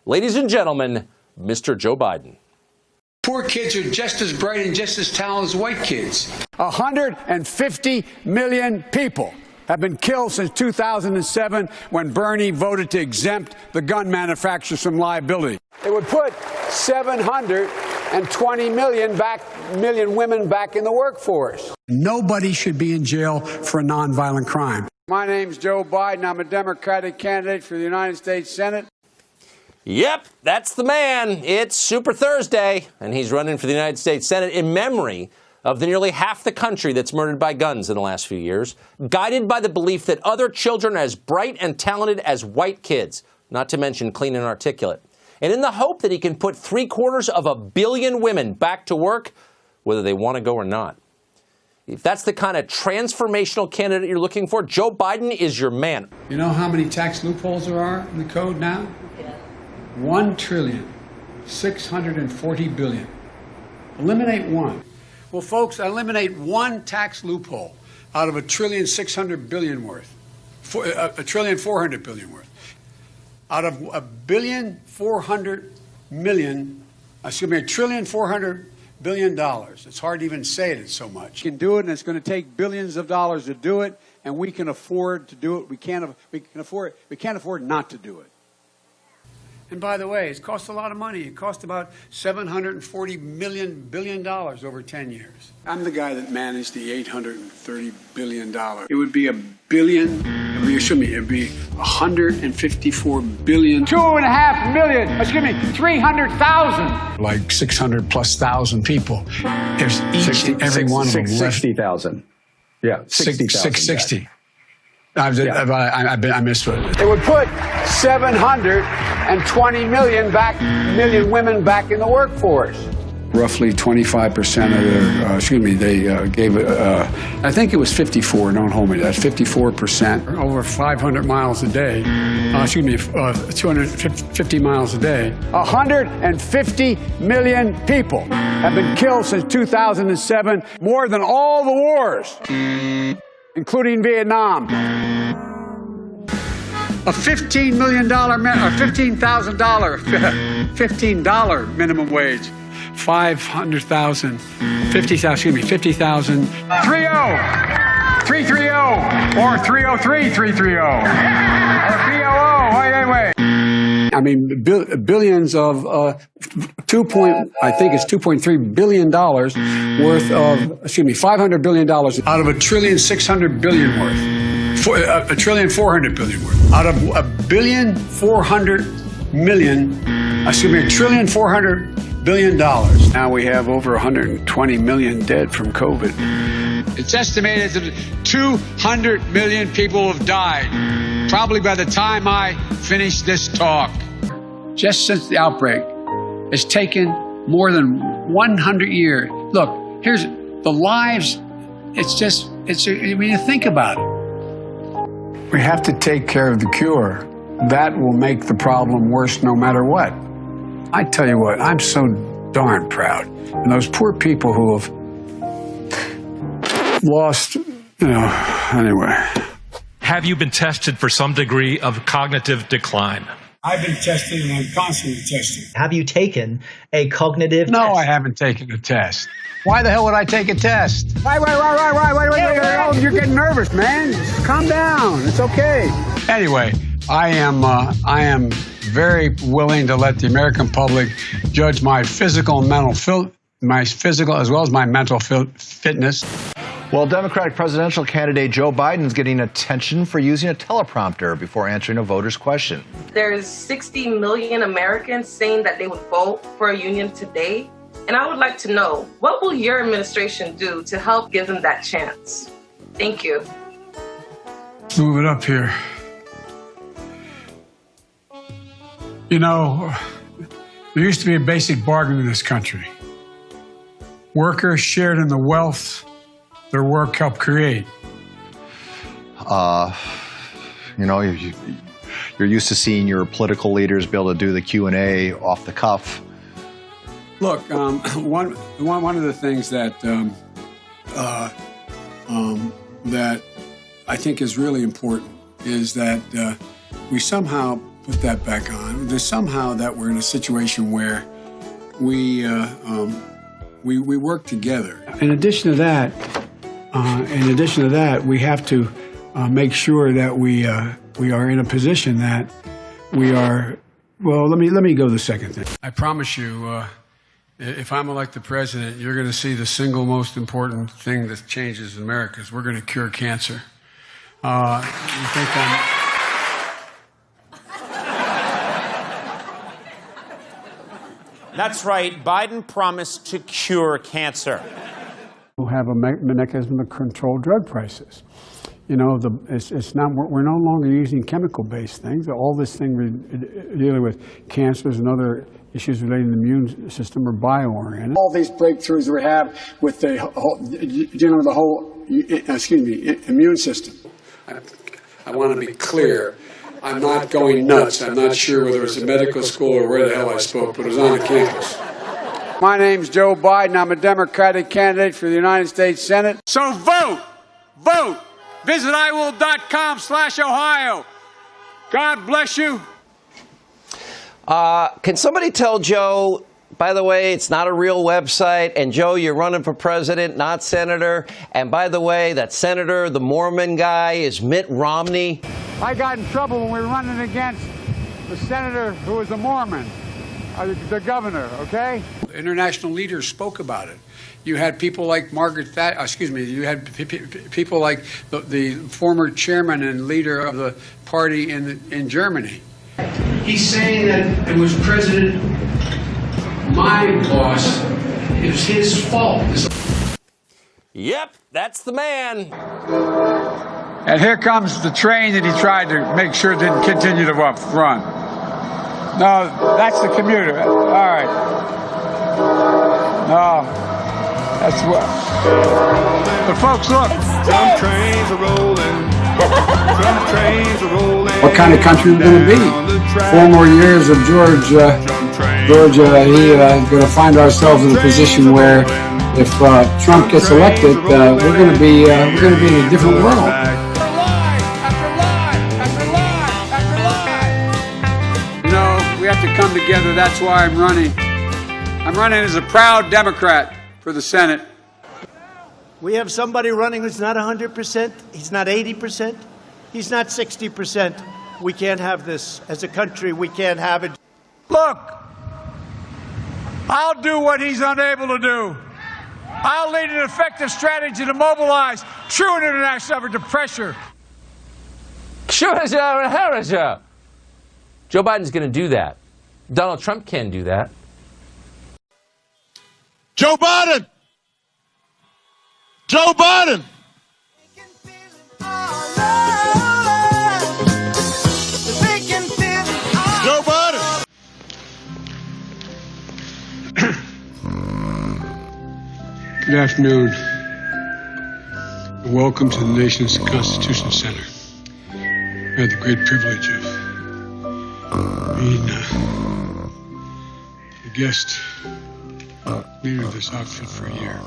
Ladies and gentlemen, Mr. Joe Biden. Poor kids are just as bright and just as talented as white kids. 150 million people have been killed since 2007 when Bernie voted to exempt the gun manufacturers from liability. It would put 720 million women back in the workforce. Nobody should be in jail for a nonviolent crime. My name's Joe Biden. I'm a Democratic candidate for the United States Senate. Yep, that's the man. It's Super Thursday, and he's running for the United States Senate in memory of the nearly half the country that's murdered by guns in the last few years, guided by the belief that other children are as bright and talented as white kids, not to mention clean and articulate. And in the hope that he can put 750 million women back to work, whether they want to go or not. If that's the kind of transformational candidate you're looking for, Joe Biden is your man. You know how many tax loopholes there are in the code now? 1,640 billion. Eliminate one. Well, folks, eliminate one tax loophole out of 1,600 billion worth. 1,400 billion worth. Out of $1,400 billion. It's hard to even say it, it's so much. You can do it, and it's going to take billions of dollars to do it, and we can afford to do it. We can't afford not to do it. And by the way, it's cost a lot of money. It cost about $740 billion over 10 years. I'm the guy that managed the $830 billion. It would be it'd be 154 billion. 2.5 million, 300,000. Like 600 plus thousand people. There's each and every one of them. 60,000. Yeah, 60,000. 660. I missed it. It would put 720 million women back in the workforce. Roughly 25% of their, they gave it, I think it was 54, don't hold me to that, 54%. Over 500 miles a day, 250 miles a day. 150 million people have been killed since 2007, more than all the wars, including Vietnam. A $15 million, or $15,000 minimum wage. 500,000, 50,000, 50,000. 330, or 303, 330, or BOO, wait. I mean, billions of, I think it's $2.3 billion worth of, $500 billion out of $1,600 billion worth. $1,400 billion worth. Out of $1,400 billion. Now we have over 120 million dead from COVID. It's estimated that 200 million people have died, probably by the time I finish this talk. Just since the outbreak, it's taken more than 100 years. Look, here's the lives. When you think about it. We have to take care of the cure. That will make the problem worse no matter what. I tell you what, I'm so darn proud. And those poor people who have lost, anyway. Have you been tested for some degree of cognitive decline? I've been tested and I'm constantly tested. Have you taken a cognitive test? No, I haven't taken a test. Why the hell would I take a test? Wait. You're getting nervous, man. Calm down. It's okay. Anyway, I am very willing to let the American public judge my physical and mental as well as my mental fitness. Well, Democratic presidential candidate Joe Biden is getting attention for using a teleprompter before answering a voter's question. There's 60 million Americans saying that they would vote for a union today. And I would like to know, what will your administration do to help give them that chance? Thank you. Let's move it up here. There used to be a basic bargain in this country. Workers shared in the wealth their work helped create. You're used to seeing your political leaders be able to do the Q&A off the cuff. Look, one of the things that that I think is really important is that we somehow put that back on. There's somehow that we're in a situation where we work together. In addition to that, we have to make sure that we are in a position that we are. Well, let me go to the second thing. I promise you, if I'm elected president, you're going to see the single most important thing that changes in America is we're going to cure cancer. You think That's right. Biden promised to cure cancer. We'll have a mechanism to control drug prices. You know, it's not. We're no longer using chemical-based things. All this thing we're dealing with, cancers and other issues relating to the immune system, are bio-oriented. All these breakthroughs we have with the whole, immune system. I want to be clear. I'm not going nuts. I'm not sure whether it was a medical school or where the hell I spoke, but it was on the campus. My name's Joe Biden. I'm a Democratic candidate for the United States Senate. So vote! Vote! Visit iwill.com/Ohio. God bless you. Can somebody tell Joe, by the way, it's not a real website, and Joe, you're running for president, not senator, and by the way, that senator, the Mormon guy, is Mitt Romney. I got in trouble when we were running against the senator who was a Mormon, the governor, okay? International leaders spoke about it. You had people like you had people like the former chairman and leader of the party in Germany. He's saying that it was my boss, it was his fault. Yep, that's the man. And here comes the train that he tried to make sure didn't continue to run. No, that's the commuter. All right. No, that's what. But folks, look. Some trains are rolling. Some trains are rolling. What kind of country are we going to be? 4 more years of Georgia. He's going to find ourselves in a position where, if Trump gets elected, we're going to be in a different world. We have to come together. That's why I'm running. I'm running as a proud Democrat for the Senate. We have somebody running who's not 100%. He's not 80%. He's not 60%. We can't have this. As a country, we can't have it. Look, I'll do what he's unable to do. I'll lead an effective strategy to mobilize true international effort to pressure. Joe Biden's going to do that. Donald Trump can do that. Joe Biden! Joe Biden! Joe Biden! Good afternoon. Welcome to the nation's Constitution Center. I had the great privilege of being the guest leader of this outfit for a year.